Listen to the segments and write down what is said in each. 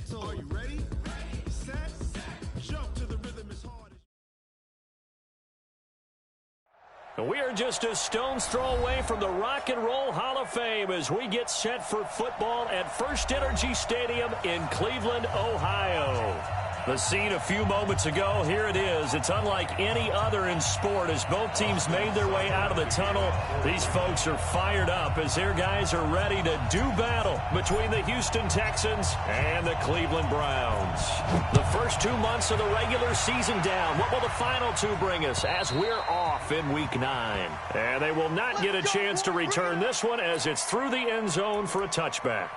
So are you ready? Set, jump to the rhythm as hard as... We are just a stone's throw away from the Rock and Roll Hall of Fame as we get set for football at First Energy Stadium in Cleveland, Ohio. The scene a few moments ago, here it is. It's unlike any other in sport as both teams made their way out of the tunnel. These folks are fired up as their guys are ready to do battle between the Houston Texans and the Cleveland Browns. The first 2 months of the regular season down. What will the final two bring us as we're off in Week 9? And they will not get a chance to return this one as it's through the end zone for a touchback.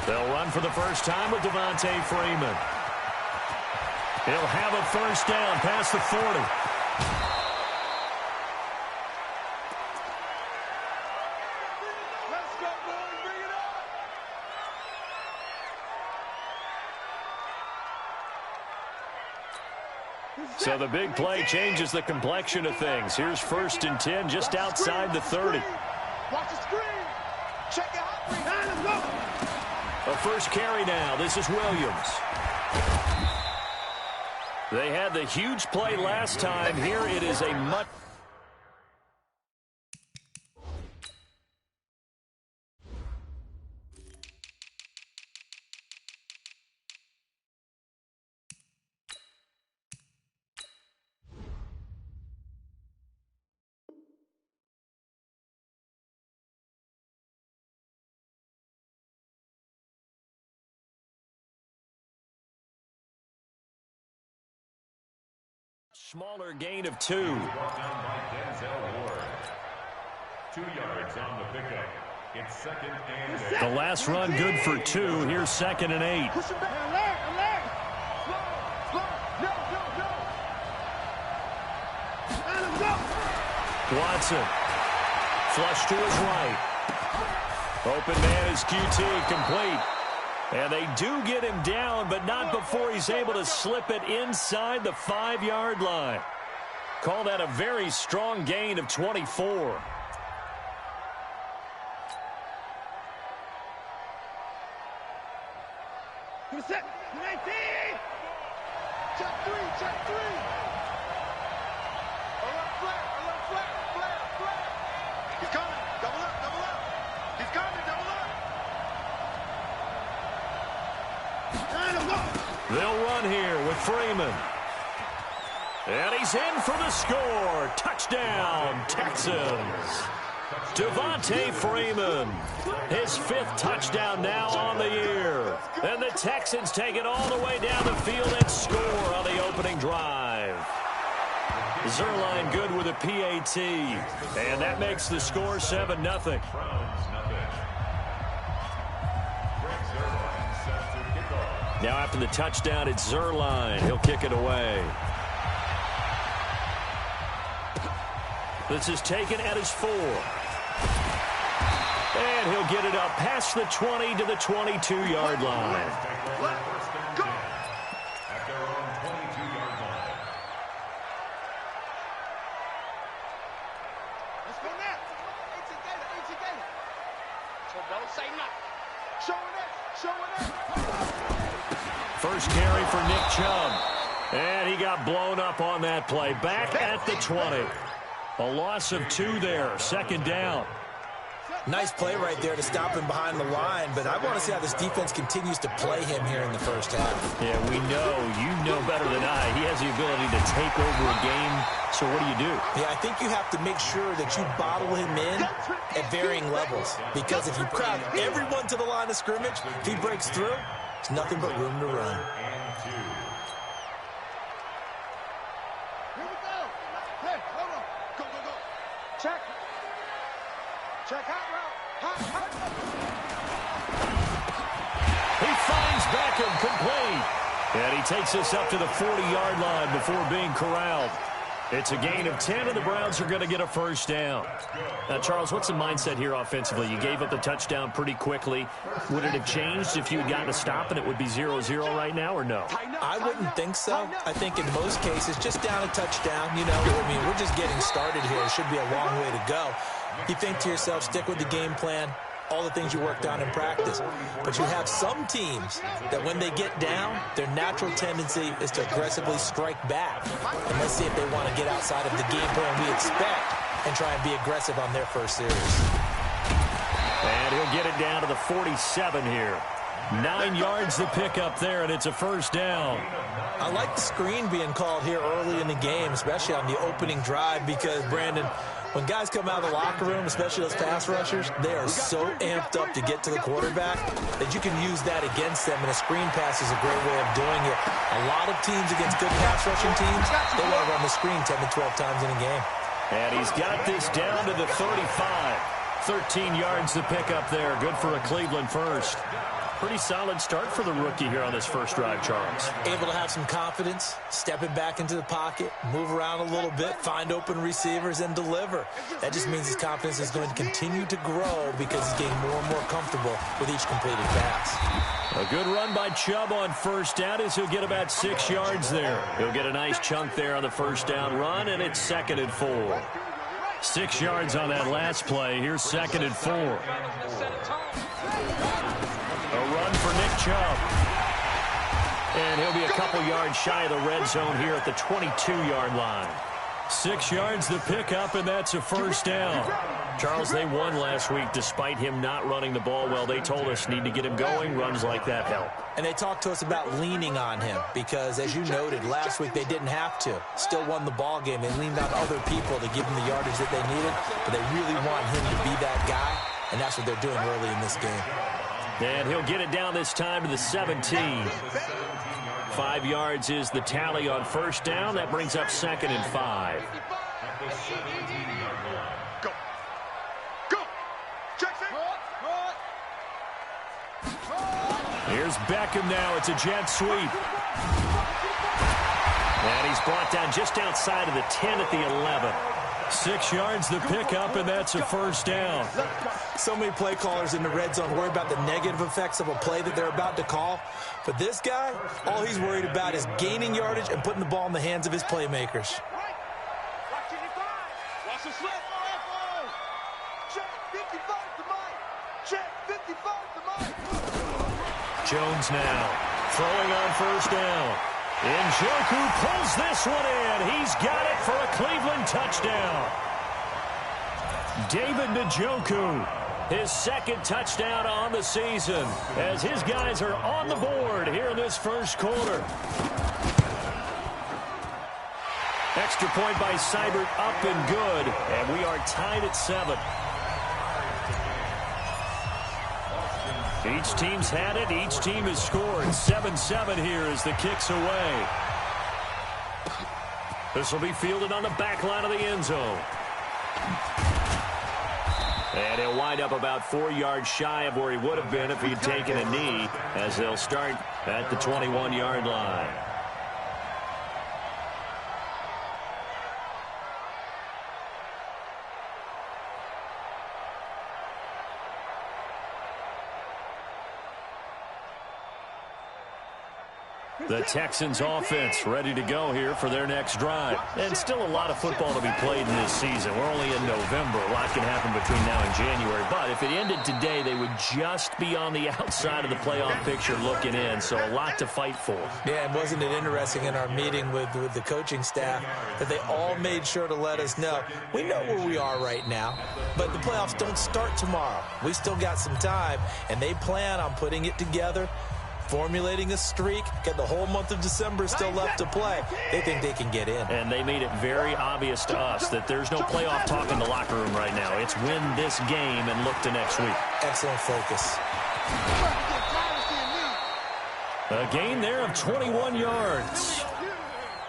They'll run for the first time with Devontae Freeman. He'll have a first down past the 40. Let's go, boys. Bring it up. So the big play changes the complexion of things. Here's 1st and 10 just outside the 30. Watch the screen. Check it out. A first carry now. This is Williams. They had the huge play last time. Here it is a much... smaller gain of 2. Brought down by Denzel Ward. 2 yards on the pickup. It's 2nd and 8. The last run good for 2. Here's 2nd and 8. Push him back. Alert. No. Watson. Flush to his right. Open man is QT, complete. And they do get him down, but not before he's able to slip it inside the 5-yard line. Call that a very strong gain of 24. Set. 19. Check 3. Alert, flat. He's coming. Double up. He's coming. Double up. They'll run here with Freeman. And he's in for the score. Touchdown, Texans. Devontae Freeman, his 5th touchdown now on the year. And the Texans take it all the way down the field and score on the opening drive. Zerline good with a PAT. And that makes the score 7-0. Now after the touchdown, it's Zerline. He'll kick it away. This is taken at his 4. And he'll get it up past the 20 to the 22-yard line. At their own 22-yard line. Let's go now. 18 Gator. So don't say nothing. Showing it. First carry for Nick Chubb. And he got blown up on that play. Back at the 20. A loss of 2 there. 2nd down. Nice play right there to stop him behind the line, but I want to see how this defense continues to play him here in the first half. Yeah, we know. You know better than I. He has the ability to take over a game. So what do? Yeah, I think you have to make sure that you bottle him in at varying levels, because if you crowd everyone to the line of scrimmage, if he breaks through, there's nothing but room to run. And 2. Here we go. Hey, hold on. Go. Check out route. He finds Beckham complete. And he takes us up to the 40-yard line before being corralled. It's a gain of 10, and the Browns are going to get a first down. Now, Charles, what's the mindset here offensively? You gave up the touchdown pretty quickly. Would it have changed if you had gotten a stop and it would be 0-0 right now, or no? I wouldn't think so. I think in most cases, just down a touchdown, you know, I mean, we're just getting started here. It should be a long way to go. You think to yourself, stick with the game plan, all the things you worked on in practice. But you have some teams that when they get down, their natural tendency is to aggressively strike back. And let's see if they want to get outside of the game plan we expect and try and be aggressive on their first series. And he'll get it down to the 47 here. 9 yards to pick up there, and it's a first down. I like the screen being called here early in the game, especially on the opening drive, because, Brandon, when guys come out of the locker room, especially those pass rushers, they are so amped up to get to the quarterback that you can use that against them, and a screen pass is a great way of doing it. A lot of teams against good pass rushing teams, they want to run the screen 10 to 12 times in a game. And he's got this down to the 35. 13 yards to pick up there. Good for a Cleveland first. Pretty solid start for the rookie here on this first drive, Charles. Able to have some confidence, stepping back into the pocket, move around a little bit, find open receivers, and deliver. That just means his confidence is going to continue to grow because he's getting more and more comfortable with each completed pass. A good run by Chubb on first down as he'll get about 6 yards there. He'll get a nice chunk there on the first down run, and it's 2nd and 4. 6 yards on that last play. Here's 2nd and 4. A run for Nick Chubb. And he'll be a couple yards shy of the red zone here at the 22-yard line. 6 yards to pick up, and that's a first down. Charles, they won last week despite him not running the ball well. They told us need to get him going. Runs like that help. And they talked to us about leaning on him because, as you noted, last week they didn't have to. Still won the ball game. They leaned on other people to give them the yardage that they needed, but they really want him to be that guy, and that's what they're doing early in this game. And he'll get it down this time to the 17. 5 yards is the tally on first down. That brings up 2nd and 5. Go. Go. Jackson. Here's Beckham now. It's a jet sweep. And he's brought down just outside of the 10 at the 11. 6 yards to pick up, and that's a first down. So many play callers in the red zone worry about the negative effects of a play that they're about to call. But this guy, all he's worried about is gaining yardage and putting the ball in the hands of his playmakers. Watch the slip. Check 55 to Mike. Check 55 to Mike. Jones now throwing on first down. Njoku pulls this one in. He's got it for a Cleveland touchdown. David Njoku, his 2nd touchdown on the season as his guys are on the board here in this first quarter. Extra point by Seibert, up and good, and we are tied at 7. Each team's had it. Each team has scored. 7-7 here as the kick's away. This will be fielded on the back line of the end zone. And he'll wind up about 4 yards shy of where he would have been if he'd taken a knee, as they'll start at the 21-yard line. The Texans offense ready to go here for their next drive. And still a lot of football to be played in this season. We're only in November. A lot can happen between now and January. But if it ended today, they would just be on the outside of the playoff picture looking in. So a lot to fight for. Yeah, and wasn't it interesting in our meeting with the coaching staff that they all made sure to let us know, we know where we are right now, but the playoffs don't start tomorrow. We still got some time, and they plan on putting it together, formulating a streak, get the whole month of December still left to play. They think they can get in. And they made it very obvious to us that there's no playoff talk in the locker room right now. It's win this game and look to next week. Excellent focus. A gain there of 21 yards.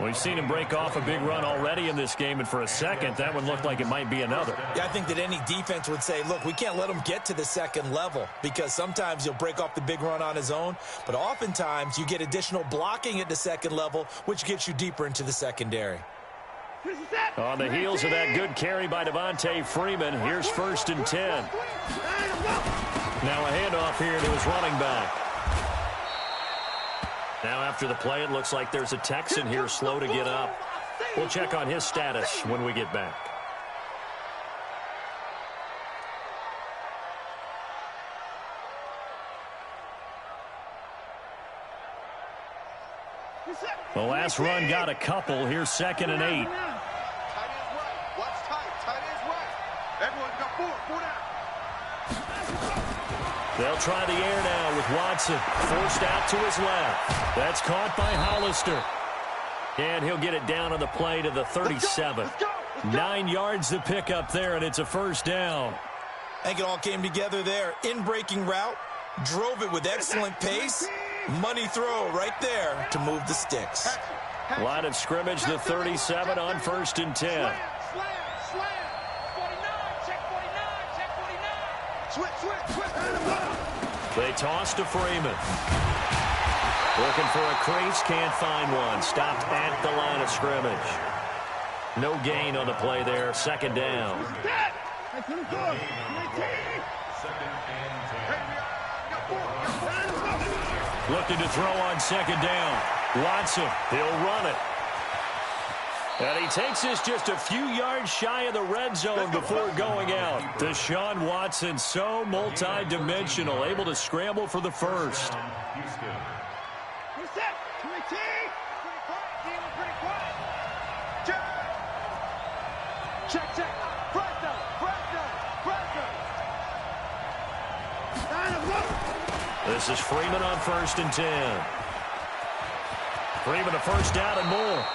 We've seen him break off a big run already in this game, and for a second, that one looked like it might be another. Yeah, I think that any defense would say, look, we can't let him get to the second level, because sometimes he'll break off the big run on his own, but oftentimes you get additional blocking at the second level, which gets you deeper into the secondary. On the heels of that good carry by Devontae Freeman, here's 1st and 10. Now a handoff here to his running back. Now after the play, it looks like there's a Texan here slow to get up. We'll check on his status when we get back. The last run got a couple. Here's 2nd and 8. Tight end's right. Watch tight. Tight end's right. Everyone's got 4 down. They'll try the air now with Watson. Forced out to his left. That's caught by Hollister. And he'll get it down on the play to the 37. Let's go. 9 yards to pick up there, and it's a 1st down. I think it all came together there. In-breaking route. Drove it with excellent pace. Money throw right there to move the sticks. Line of scrimmage, the 37 on 1st and 10. Slam. 49. Switch. They toss to Freeman. Looking for a crease, can't find one. Stopped at the line of scrimmage. No gain on the play there, 2nd down. Looking to throw on 2nd down. Watson, he'll run it. And he takes this just a few yards shy of the red zone before going out. Deshaun Watson, so multi-dimensional, able to scramble for the 1st. Check. Pressure. This is Freeman on 1st and 10. Freeman a 1st down and more.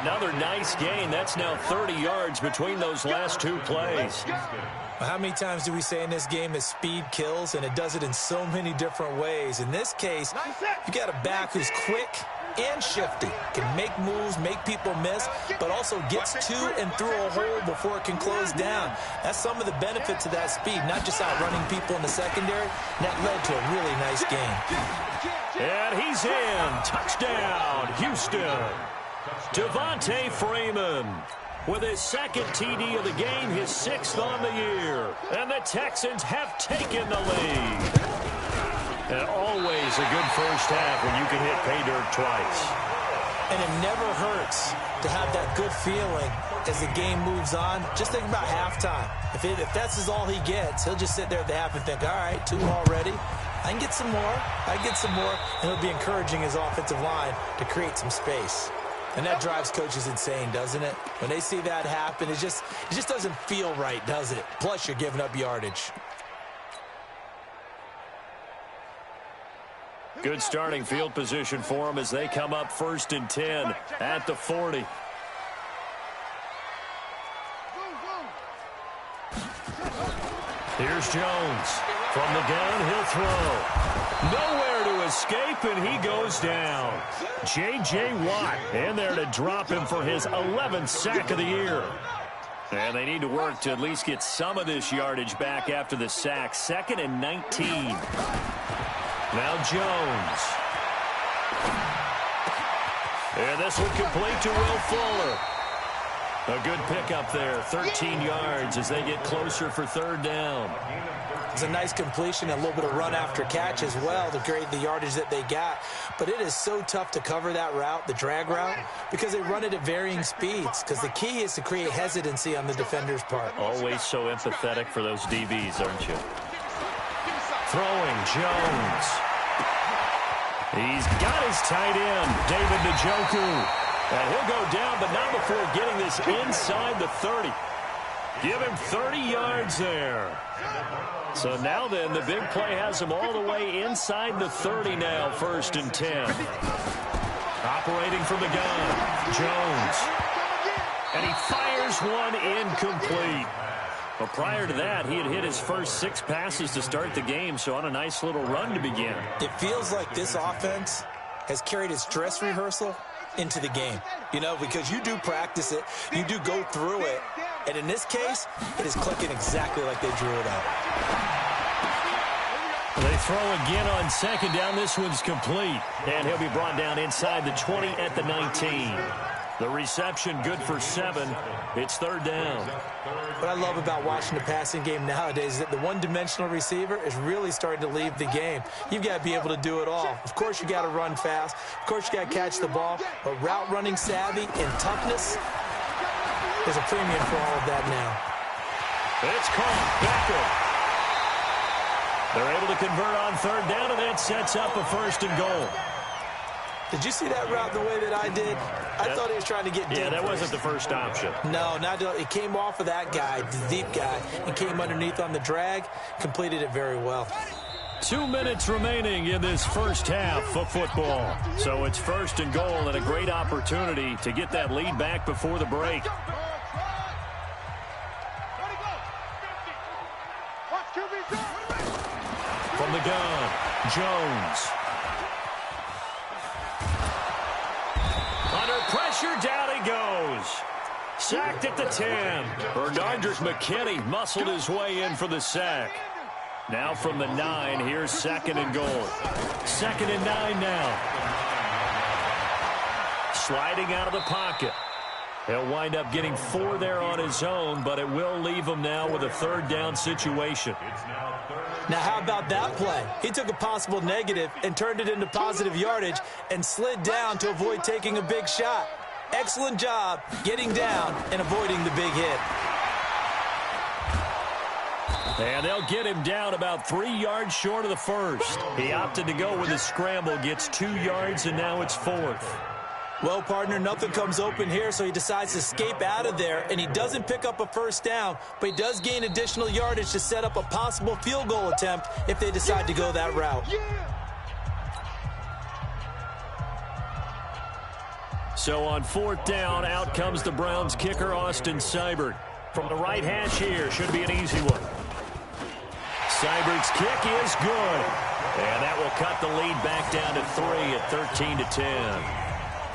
Another nice gain. That's now 30 yards between those last 2 plays. How many times do we say in this game that speed kills, and it does it in so many different ways? In this case, you got a back who's quick and shifty, can make moves, make people miss, but also gets to and through a hole before it can close down. That's some of the benefits of that speed, not just outrunning people in the secondary. And that led to a really nice game. And he's in. Touchdown, Houston. Devontae Freeman with his 2nd TD of the game, his 6th on the year. And the Texans have taken the lead. And always a good 1st half when you can hit pay dirt twice. And it never hurts to have that good feeling as the game moves on. Just think about halftime. If that's all he gets, he'll just sit there at the half and think, all right, 2 already. I can get some more. And it'll be encouraging his offensive line to create some space. And that drives coaches insane, doesn't it? When they see that happen, it just doesn't feel right, does it? Plus, you're giving up yardage. Good starting field position for them as they come up 1st and 10 at the 40. Here's Jones. From the gun, he'll throw. Nowhere to escape, and he goes down. J.J. Watt in there to drop him for his 11th sack of the year. And they need to work to at least get some of this yardage back after the sack. 2nd and 19. Now Jones. And this one complete to Will Fuller. A good pickup there, 13 yards as they get closer for 3rd down. It's a nice completion, a little bit of run after catch as well to create the yardage that they got. But it is so tough to cover that route, the drag route, because they run it at varying speeds. Because the key is to create hesitancy on the defender's part. Always so empathetic for those DBs, aren't you? Throwing, Jones. He's got his tight end, David Njoku. And he'll go down, but not before getting this inside the 30. Give him 30 yards there. So now then, the big play has him all the way inside the 30 now, 1st and 10. Operating from the gun, Jones. And he fires one incomplete. But prior to that, he had hit his first 6 passes to start the game, so on a nice little run to begin. It feels like this offense has carried its dress rehearsal into the game, because you do practice it, you do go through it, and in this case, it is clicking exactly like they drew it up. They throw again on 2nd down. This one's complete, and he'll be brought down inside the 20 at the 19. The reception good for 7. It's 3rd down. What I love about watching the passing game nowadays is that the one-dimensional receiver is really starting to leave the game. You've got to be able to do it all. Of course, you got to run fast. Of course, you got to catch the ball. But route running savvy and toughness, there's a premium for all of that now. It's caught. Beckham. They're able to convert on 3rd down, and that sets up a 1st and goal. Did you see that route the way that I did? I thought he was trying to get deep. Yeah, that wasn't the first option. No, it came off of that guy, the deep guy, and came underneath on the drag, completed it very well. 2 minutes remaining in this first half of football. So it's 1st and goal and a great opportunity to get that lead back before the break. From the gun, Jones. Under pressure, down he goes. Sacked at the 10. Bernardrick McKinney muscled his way in for the sack. Now from the 9, here's 2nd and goal. 2nd and 9 now. Sliding out of the pocket. He'll wind up getting 4 there on his own, but it will leave him now with a 3rd down situation. Now, how about that play? He took a possible negative and turned it into positive yardage and slid down to avoid taking a big shot. Excellent job getting down and avoiding the big hit. And they'll get him down about 3 yards short of the 1st. He opted to go with a scramble, gets 2 yards, and now it's 4th. Well, partner, nothing comes open here, so he decides to escape out of there, and he doesn't pick up a 1st down, but he does gain additional yardage to set up a possible field goal attempt if they decide to go that route. So on 4th down, out comes the Browns kicker, Austin Seibert. From the right hash here, should be an easy one. Seibert's kick is good, and that will cut the lead back down to 3 at 13-10.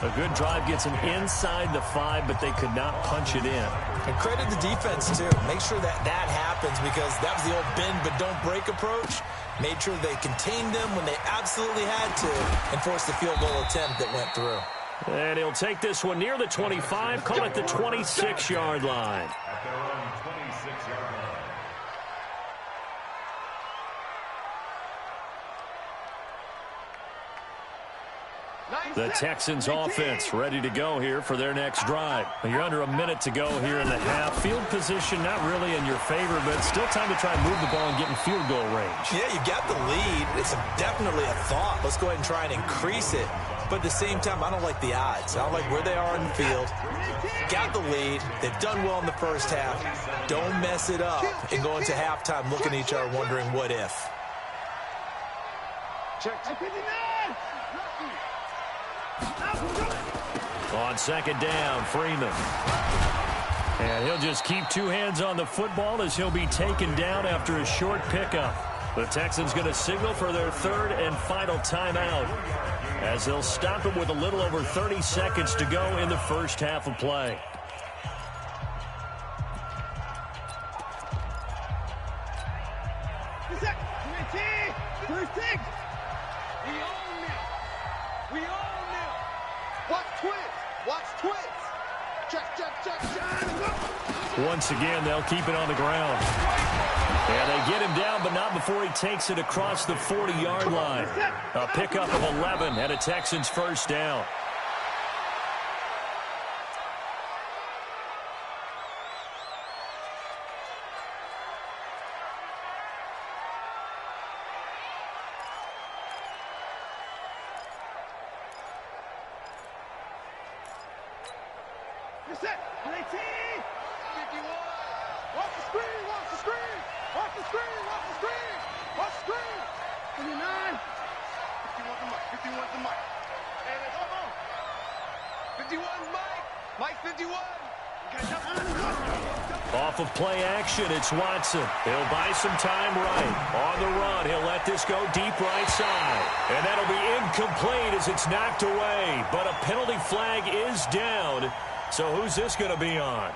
A good drive gets him inside the 5, but they could not punch it in. And credit the defense, too. Make sure that happens because that was the old bend but don't break approach. Made sure they contained them when they absolutely had to and forced the field goal attempt that went through. And he'll take this one near the 25, call it the 26-yard line. At their own 26-yard line. The Texans offense ready to go here for their next drive. You're under a minute to go here in the half. Field position not really in your favor, but still time to try and move the ball and get in field goal range. Yeah, you got the lead. It's definitely a thought. Let's go ahead and try and increase it. But at the same time, I don't like the odds. I don't like where they are in the field. Got the lead. They've done well in the first half. Don't mess it up and go into halftime looking at each other wondering what if. Check. On 2nd down, Freeman. And he'll just keep 2 hands on the football as he'll be taken down after a short pickup. The Texans going to signal for their 3rd and final timeout as they'll stop him with a little over 30 seconds to go in the first half of play. Once again, they'll keep it on the ground. And they get him down, but not before he takes it across the 40-yard line. A pickup of 11 and a Texans 1st down. Off of play action, it's Watson. He'll buy some time right. On the run, he'll let this go deep right side. And that'll be incomplete as it's knocked away. But a penalty flag is down. So who's this going to be on?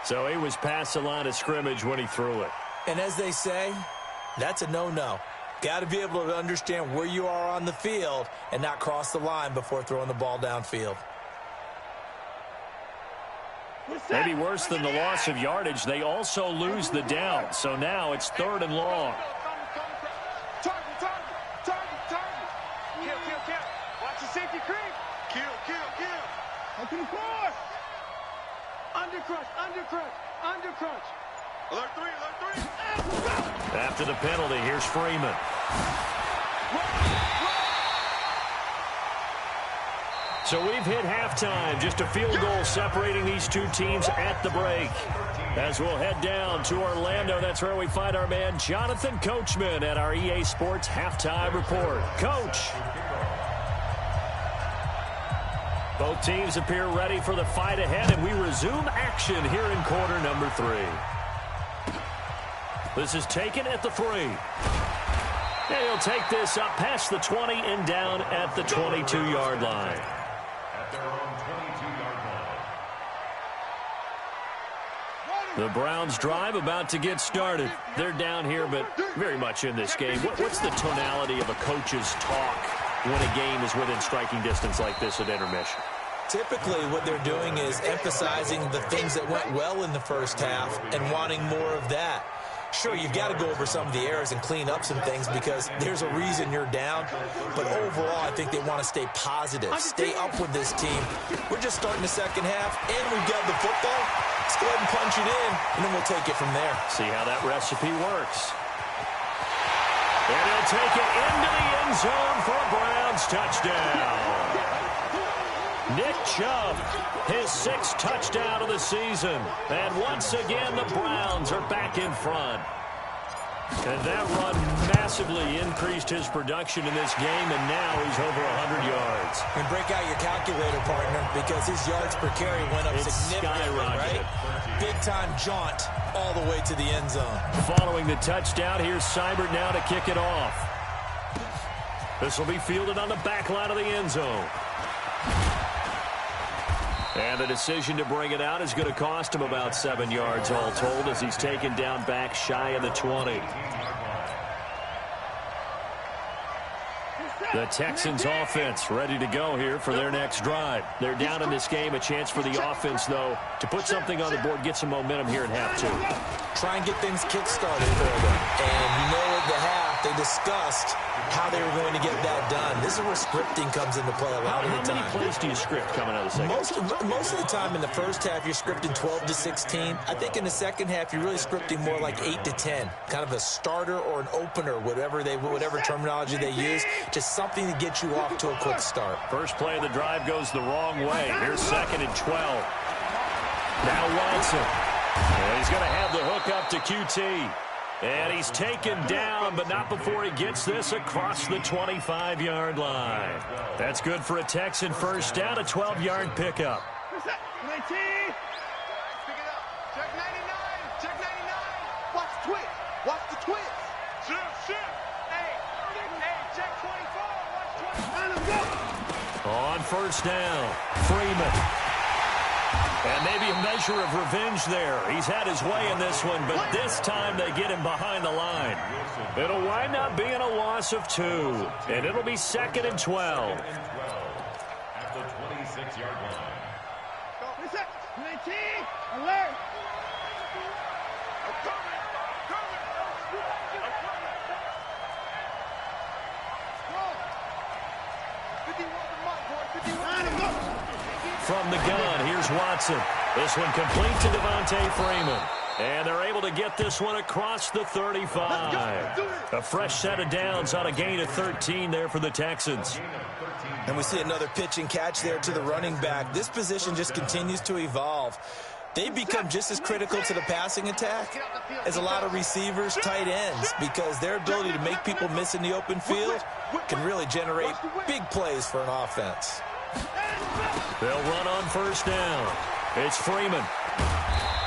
So he was past the line of scrimmage when he threw it. And as they say, that's a no-no. Got to be able to understand where you are on the field and not cross the line before throwing the ball downfield. Maybe worse than the loss of yardage, they also lose the down. So now it's 3rd and long. Target. Kill. Watch the safety creep. Kill. Up to the 4. Undercrunch. Alert 3. After the penalty, here's Freeman. So we've hit halftime. Just a field goal separating these two teams at the break. As we'll head down to Orlando, that's where we find our man Jonathan Coachman at our EA Sports Halftime Report. Coach. Both teams appear ready for the fight ahead, and we resume action here in quarter number 3. This is taken at the 3. And he'll take this up past the 20 and down at the 22-yard line. At their own 22-yard line. The Browns drive about to get started. They're down here, but very much in this game. What's the tonality of a coach's talk when a game is within striking distance like this at intermission? Typically, what they're doing is emphasizing the things that went well in the first half and wanting more of that. Sure, you've got to go over some of the errors and clean up some things because there's a reason you're down. But overall, I think they want to stay positive, stay up with this team. We're just starting the second half, and we've got the football. Let's go ahead and punch it in, and then we'll take it from there. See how that recipe works. And he'll take it into the end zone for a Browns touchdown. Nick Chubb, his 6th touchdown of the season. And once again, the Browns are back in front. And that run massively increased his production in this game, and now he's over 100 yards. And break out your calculator, partner, because his yards per carry went up significantly, right? Big-time jaunt all the way to the end zone. Following the touchdown, here's Seibert now to kick it off. This will be fielded on the back line of the end zone. And the decision to bring it out is going to cost him about 7 yards all told as he's taken down back shy of the 20. The Texans offense ready to go here for their next drive. They're down in this game. A chance for the offense, though, to put something on the board, get some momentum here in half 2. Try and get things kick-started for them. And you know at the half, they discussed how they were going to get that done. This is where scripting comes into play a lot of the time. How many plays do you script coming out of the second? Most of the time in the first half, you're scripting 12 to 16. I think in the second half, you're really scripting more like 8 to 10. Kind of a starter or an opener, whatever terminology they use. Just something to get you off to a quick start. First play of the drive goes the wrong way. Here's 2nd and 12. Now Watson. And he's going to have the hook up to QT. And he's taken down, but not before he gets this across the 25-yard line. That's good for a Texan first down, a 12-yard pickup. Pick it up. Check 99. Check 99. Watch the twist. Watch the twist. Shift. Hey, check 24. Watch 24. On first down, Freeman. And maybe a measure of revenge there. He's had his way in this one, but this time they get him behind the line. It'll wind up being a loss of 2, and it'll be 2nd and 12. At the 26-yard line. Reset. 19. Alert. From the gun, here's Watson. This one complete to Devontae Freeman. And they're able to get this one across the 35. A fresh set of downs on a gain of 13 there for the Texans. And we see another pitch and catch there to the running back. This position just continues to evolve. They become just as critical to the passing attack as a lot of receivers, tight ends, because their ability to make people miss in the open field can really generate big plays for an offense. They'll run on first down. It's Freeman.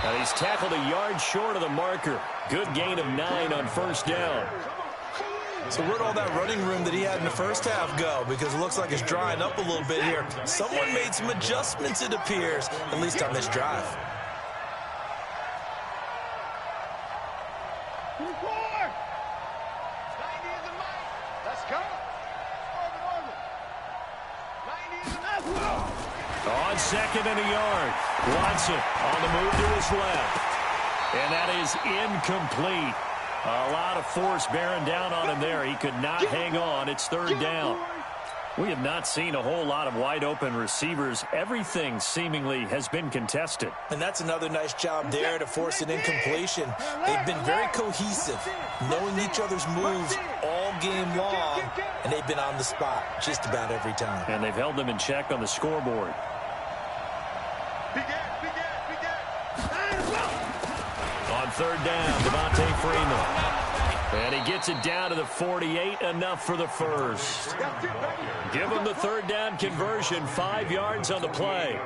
And he's tackled a yard short of the marker. Good gain of 9 on first down. So where'd all that running room that he had in the first half go? Because it looks like it's drying up a little bit here. Someone made some adjustments, it appears, at least on this drive. 24. 90 is the mic. Let's go. 90 is the mic. On second and a yard. Watson on the move to his left. And that is incomplete. A lot of force bearing down on him there. He could not hang on. It's third down. We have not seen a whole lot of wide-open receivers. Everything seemingly has been contested. And that's another nice job there to force an incompletion. They've been very cohesive, knowing each other's moves all game long, and they've been on the spot just about every time. And they've held them in check on the scoreboard. On third down, Devontae Freeman. And he gets it down to the 48, enough for the first. Give him the third down conversion, 5 yards on the play.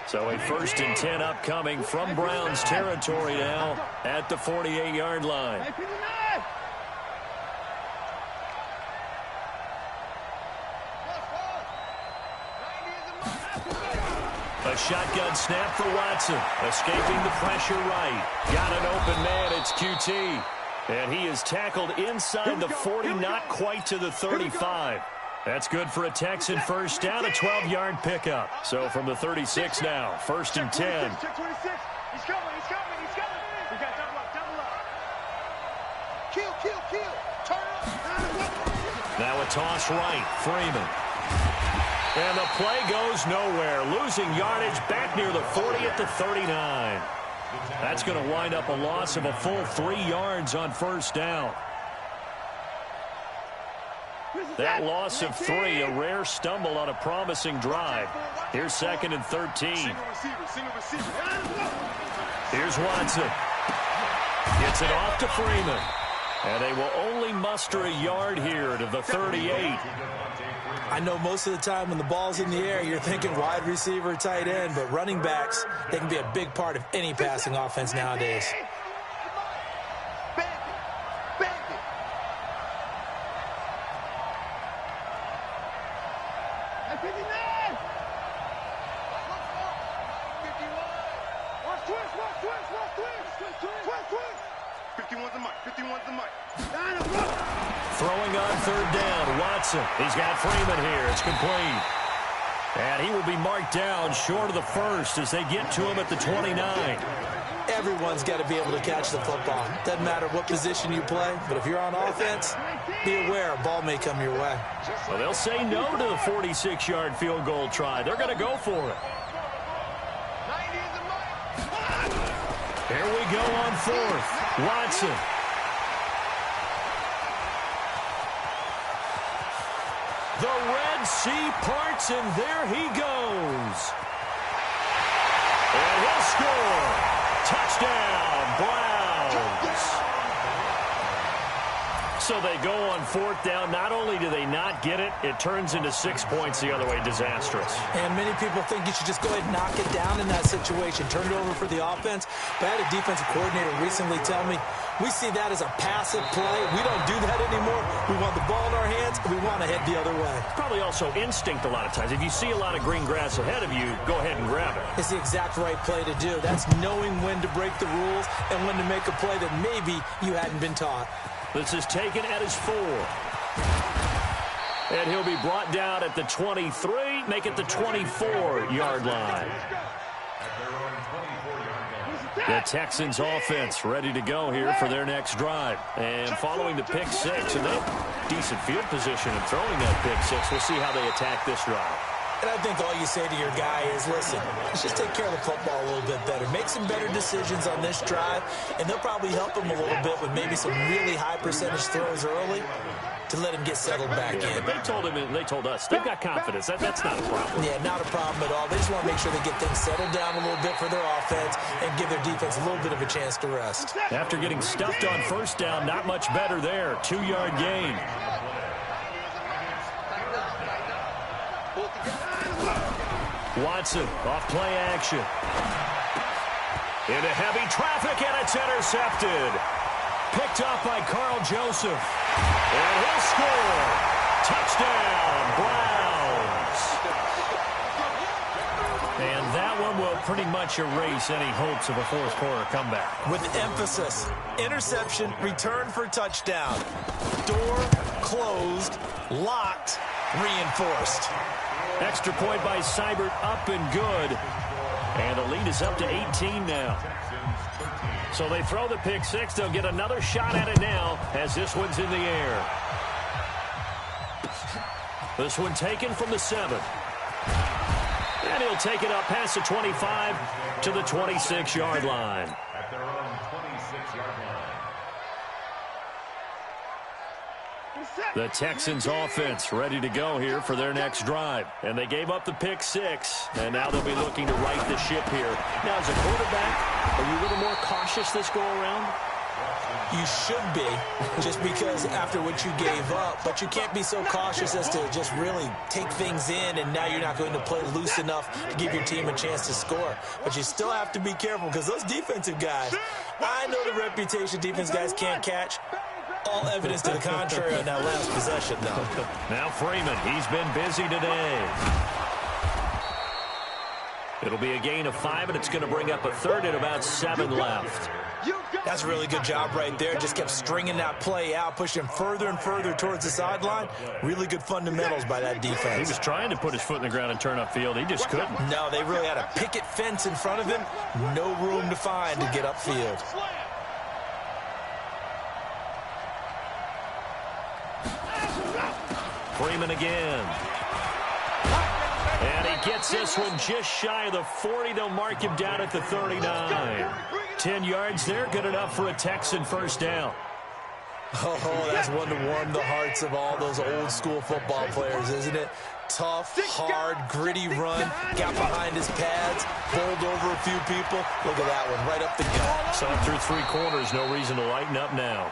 So a 1st and 10 upcoming from Browns territory now at the 48-yard line. A shotgun snap for Watson, escaping the pressure right. Got an open man, it's QT. And he is tackled inside the 40, not quite to the 35. That's good for a Texan first down, a 12-yard pickup. So from the 36 now, 1st and 10. Check 26. He's coming. We got double up. Kill. Turn up. Now a toss right, Freeman. And the play goes nowhere, losing yardage back near the 40 at the 39. That's going to wind up a loss of a full 3 yards on first down. That loss of 3, a rare stumble on a promising drive. Here's 2nd and 13. Here's Watson. Gets it off to Freeman. And they will only muster a yard here to the 38. I know most of the time when the ball's in the air, you're thinking wide receiver, tight end, but running backs, they can be a big part of any passing offense nowadays. Throwing on third down, Watson. He's got Freeman here. It's complete. And he will be marked down short of the first as they get to him at the 29. Everyone's got to be able to catch the football. Doesn't matter what position you play, but if you're on offense, be aware a ball may come your way. Well, they'll say no to the 46-yard field goal try. They're going to go for it. Here we go on 4th. Watson. The Red Sea parts, and there he goes. And he'll score. Touchdown, Browns. So they go on 4th down. Not only do they not get it, it turns into 6 points the other way. Disastrous. And many people think you should just go ahead and knock it down in that situation. Turn it over for the offense. But I had a defensive coordinator recently tell me, we see that as a passive play. We don't do that anymore. We want the ball in our hands, and we want to head the other way. Probably also instinct a lot of times. If you see a lot of green grass ahead of you, go ahead and grab it. It's the exact right play to do. That's knowing when to break the rules and when to make a play that maybe you hadn't been taught. This is taken at his 4. And he'll be brought down at the 23, make it the 24-yard line. The Texans offense ready to go here for their next drive. And following the pick 6, and they have decent field position in throwing that pick 6. We'll see how they attack this drive. And I think all you say to your guy is, listen, let's just take care of the football a little bit better. Make some better decisions on this drive, and they'll probably help him a little bit with maybe some really high percentage throws early to let him get settled back in. They told him, and they told us, they've got confidence. That's not a problem. Yeah, not a problem at all. They just want to make sure they get things settled down a little bit for their offense and give their defense a little bit of a chance to rest. After getting stuffed on first down, not much better there. 2-yard gain. Watson off play action. Into heavy traffic, and it's intercepted. Picked up by Carl Joseph. And he'll score. Touchdown, Browns. And that one will pretty much erase any hopes of a fourth-quarter comeback. With emphasis, interception, return for touchdown. Door closed, locked, reinforced. Extra point by Seibert, up and good. And the lead is up to 18 now. So they throw the pick six. They'll get another shot at it now as this one's in the air. This one taken from the 7. And he'll take it up past the 25 to the 26-yard line. At their own 26-yard line. The Texans offense ready to go here for their next drive. And they gave up the pick six, and now they'll be looking to right the ship here. Now, as a quarterback, are you a little more cautious this go-around? You should be, just because after what you gave up. But you can't be so cautious as to just really take things in, and now you're not going to play loose enough to give your team a chance to score. But you still have to be careful, because those defensive guys, I know the reputation defense guys can't catch. All evidence to the contrary on that last possession, though. Now Freeman, he's been busy today. It'll be a gain of 5, and it's going to bring up a third and about 7 left. That's a really good job right there. Just kept stringing that play out, pushing further and further towards the sideline. Really good fundamentals by that defense. He was trying to put his foot in the ground and turn upfield. He just couldn't. No, they really had a picket fence in front of him. No room to find to get upfield. Freeman again. And he gets this one just shy of the 40. They'll mark him down at the 39. 10 yards there, good enough for a Texan first down. Oh, that's one to warm the hearts of all those old school football players, isn't it? Tough, hard, gritty run, got behind his pads, bowled over a few people. Look at that one, right up the gut. So through 3 quarters, no reason to lighten up now.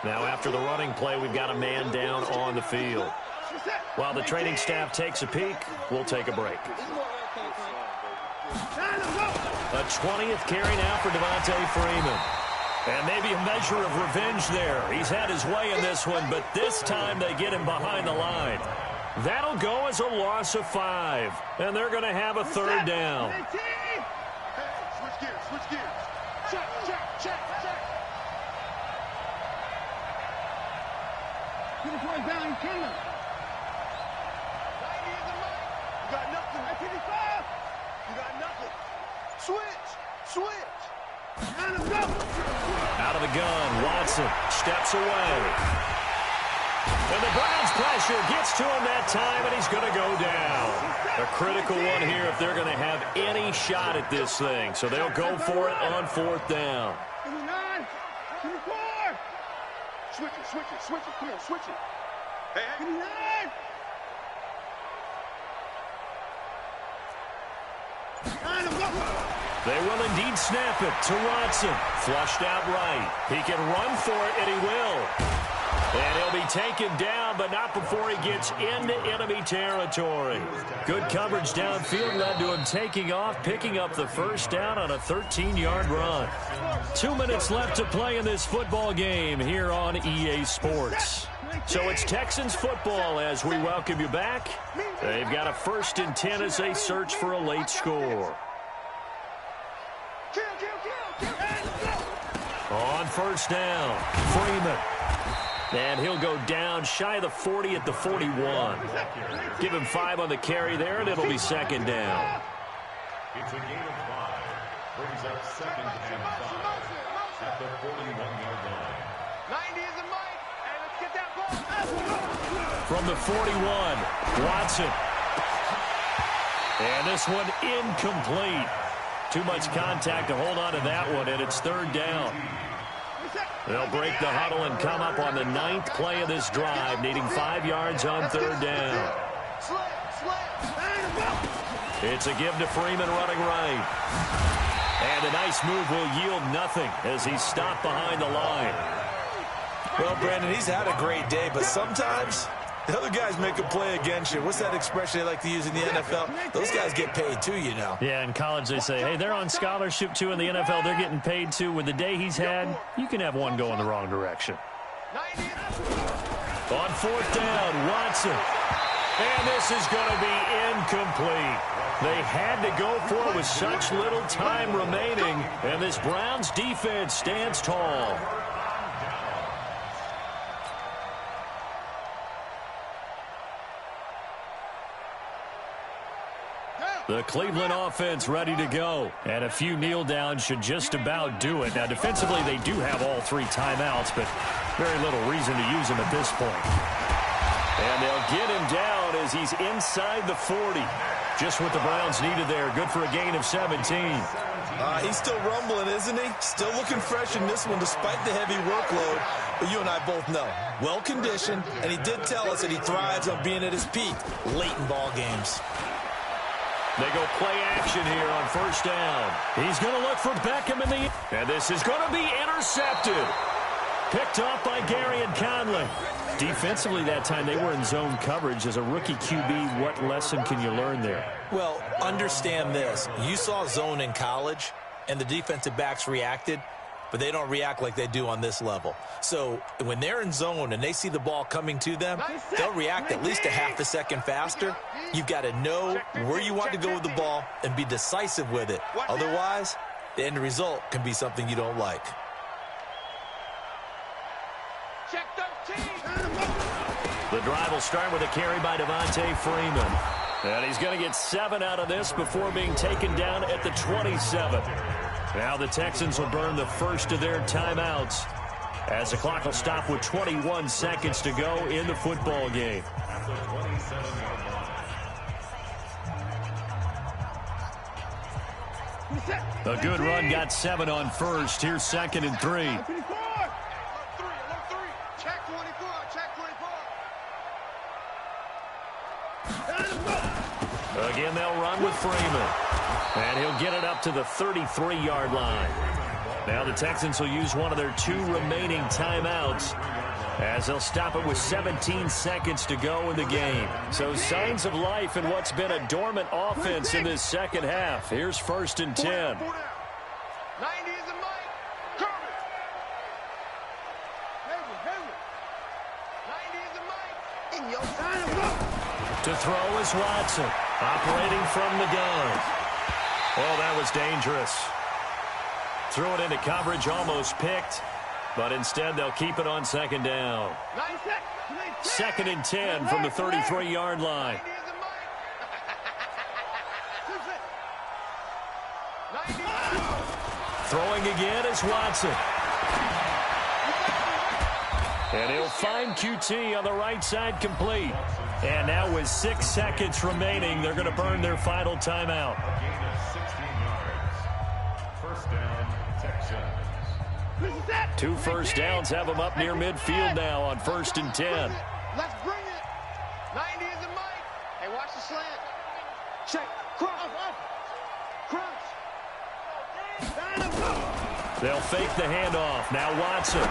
Now after the running play, we've got a man down on the field. While the training staff takes a peek, we'll take a break. A 20th carry now for Devontae Freeman. And maybe a measure of revenge there. He's had his way in this one, but this time they get him behind the line. That'll go as a loss of 5. And they're going to have a third down. Hey, switch gears, switch gears. Check, check, check, check. Get it for a down, Canada. You got nothing. 85. You got nothing. Switch, switch. Out of the gun, Watson steps away. And the Browns pressure gets to him that time, and he's going to go down. A critical one here if they're going to have any shot at this thing. So they'll go for it on 4th down. 29, 24. Switch it, switch it, switch it. Come on, switch it. Hey, 29. They will indeed snap it to Watson. Flushed out right. He can run for it, and he will. And he'll be taken down, but not before he gets into enemy territory. Good coverage downfield led to him taking off, picking up the first down on a 13-yard run. 2 minutes left to play in this football game here on EA Sports. So it's Texans football as we welcome you back. They've got a 1st and 10 as they search for a late score. On 1st down, Freeman. And he'll go down shy of the 40 at the 41. Give him 5 on the carry there, and it'll be 2nd down. It's a gain of 5. Brings up 2nd and 5 at the 41-yard line. 90 is the mic, and let's get that ball. From the 41, Watson. And this one incomplete. Too much contact to hold on to that one, and it's 3rd down. They'll break the huddle and come up on the 9th play of this drive, needing 5 yards on 3rd down. It's a give to Freeman running right. And a nice move will yield nothing as he's stopped behind the line. Well, Brandon, he's had a great day, but sometimes the other guys make a play against you. What's that expression they like to use in the NFL? Those guys get paid too, you know. Yeah, in college they say, hey, they're on scholarship too. In the NFL, they're getting paid too. With the day he's had, you can have one go in the wrong direction. On 4th down, Watson. And this is going to be incomplete. They had to go for it with such little time remaining, and this Browns defense stands tall. The Cleveland offense ready to go. And a few kneel downs should just about do it. Now, defensively, they do have all 3 timeouts, but very little reason to use them at this point. And they'll get him down as he's inside the 40. Just what the Browns needed there. Good for a gain of 17. He's still rumbling, isn't he? Still looking fresh in this one despite the heavy workload. But you and I both know, well-conditioned, and he did tell us that he thrives on being at his peak late in ball games. They go play action here on first down. He's going to look for Beckham in the... And this is going to be intercepted. Picked off by Gary and Conley. Defensively that time, they were in zone coverage. As a rookie QB, what lesson can you learn there? Well, understand this. You saw zone in college, and the defensive backs reacted, but they don't react like they do on this level. So when they're in zone and they see the ball coming to them, they'll react at least a half a second faster. You've got to know where you want to go with the ball and be decisive with it. Otherwise, the end result can be something you don't like. The drive will start with a carry by Devontae Freeman. And he's going to get 7 out of this before being taken down at the 27. Now the Texans will burn the first of their timeouts as the clock will stop with 21 seconds to go in the football game. A good run got 7 on first. Here's 2nd and 3. Again, they'll run with Freeman. And he'll get it up to the 33-yard line. Now the Texans will use one of their 2 remaining timeouts as they'll stop it with 17 seconds to go in the game. So signs of life in what's been a dormant offense in this second half. Here's 1st and 10. To throw is Watson, operating from the gun. Oh, that was dangerous. Threw it into coverage, almost picked, but instead they'll keep it on 2nd down. 2nd and 10 from the 33-yard line. Throwing again is Watson. And he'll find QT on the right side complete. And now with 6 seconds remaining, they're going to burn their final timeout. A gain of 16 yards. First down, Texans. 2 first downs have them up near midfield now on 1st and 10. Let's bring it. 90 is the mic. Hey, watch the slant. Check. Crunch. They'll fake the handoff. Now Watson.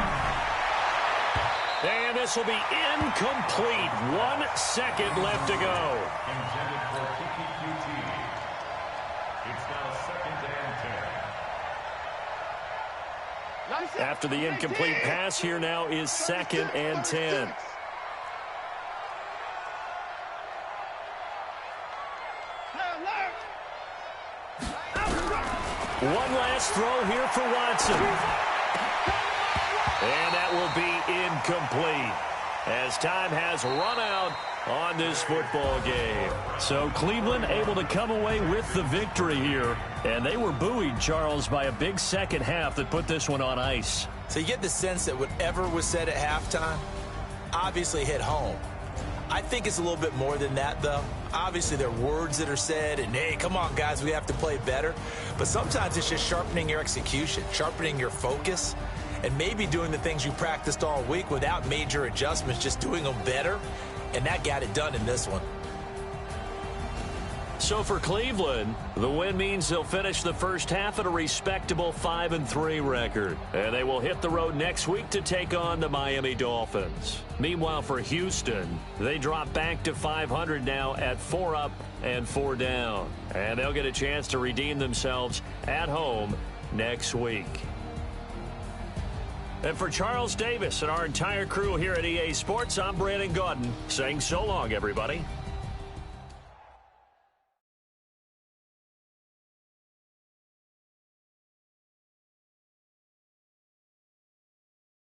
And this will be incomplete. 1 second left to go. Intended for QT. It's now 2nd and 10. After the incomplete pass, here now is 2nd and 10. One last throw here for Watson. And that will be incomplete as time has run out on this football game. So Cleveland able to come away with the victory here. And they were buoyed, Charles, by a big second half that put this one on ice. So you get the sense that whatever was said at halftime obviously hit home. I think it's a little bit more than that, though. Obviously, there are words that are said, and, hey, come on, guys, we have to play better. But sometimes it's just sharpening your execution, sharpening your focus, and maybe doing the things you practiced all week without major adjustments, just doing them better. And that got it done in this one. So for Cleveland, the win means they'll finish the first half at a respectable 5-3 record. And they will hit the road next week to take on the Miami Dolphins. Meanwhile, for Houston, they drop back to 500 now at 4 up and 4 down. And they'll get a chance to redeem themselves at home next week. And for Charles Davis and our entire crew here at EA Sports, I'm Brandon Gaudin saying so long, everybody.